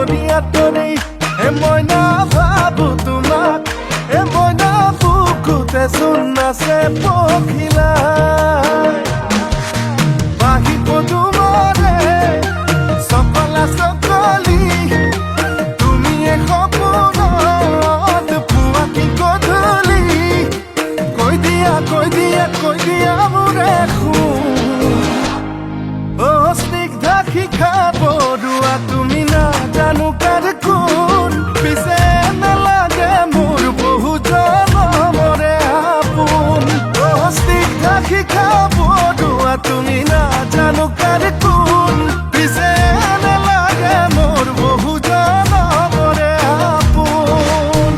আঁতৰি আঁতৰি মই নাভাবো তোমাক মই নাবুকুতে চোন আছে পখিলা বাহিব তোমাৰে চকলা চকলি তুমি সপোনত পুৱা কি গধূলি কৈ দিয়া মোৰে স্নিগ্ধা শিখা বৰুৱা তুমি নাজানো কাৰ কোন পিছে নালাগে মোৰ বহু জনমৰে আপোন স্নিগ্ধা শিখা বৰুৱা তুমি নাজানো কাৰ কোন পিছে নালাগে মোৰ বহু জনমৰে আপোন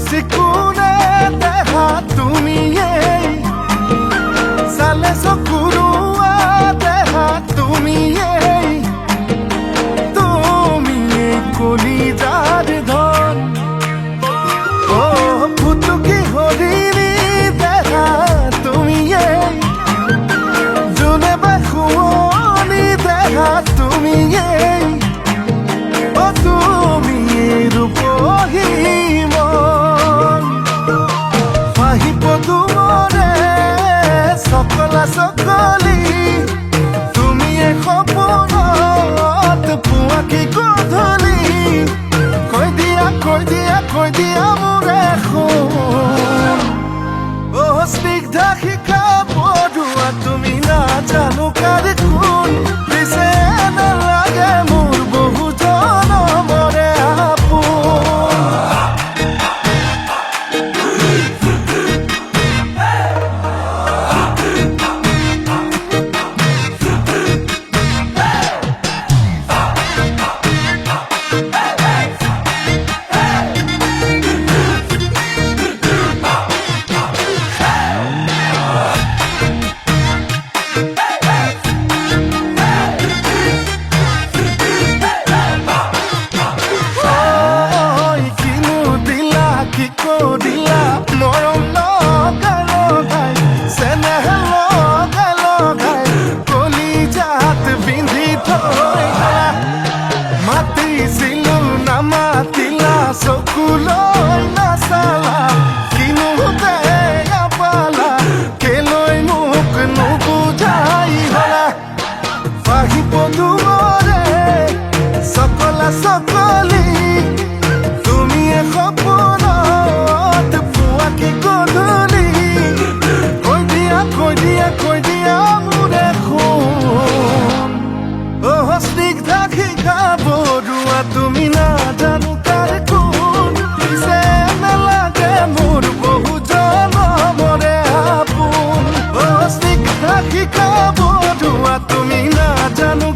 চিকুনে দেখা তুমিয়েই চালে চকুৰুৱা দেখা তুমিয়েই কলিজাৰ ধন ফুটুকি হৰিণী দেখা তুমিয়েই যোনে বা শুৱনি দেখা তুমিয়েই তুমি ৰূপহী চকলা চকলি তুমি সপোনত পুৱা কি গধূলি কৈ দিয়া মোৰে স্নিগ্ধা শিখা বৰুৱা তুমি নাজানো কাৰ কোন পিছে নালাগে মোৰ বহু জনমৰে আপোন দিলা মৰম লগাই চেনেহ লগাই কলিজাত বিন্ধি থৈ মাতিছিলো নামাতিলা চকুলৈ নাচালা কিনো বেয়া পালা কেলৈ মোক নুবুজাই হলা বাহিব তোমাৰে চকলা চকলি তুমি সপোনত গধূলি কৈ দিয়া মোৰে স্নিগ্ধা শিখা বৰুৱা তুমি নাজানো কাৰ কোন পিছে নালাগে মোৰ বহু জনমৰে আপোন স্নিগ্ধা শিখা বৰুৱা তুমি নাজানো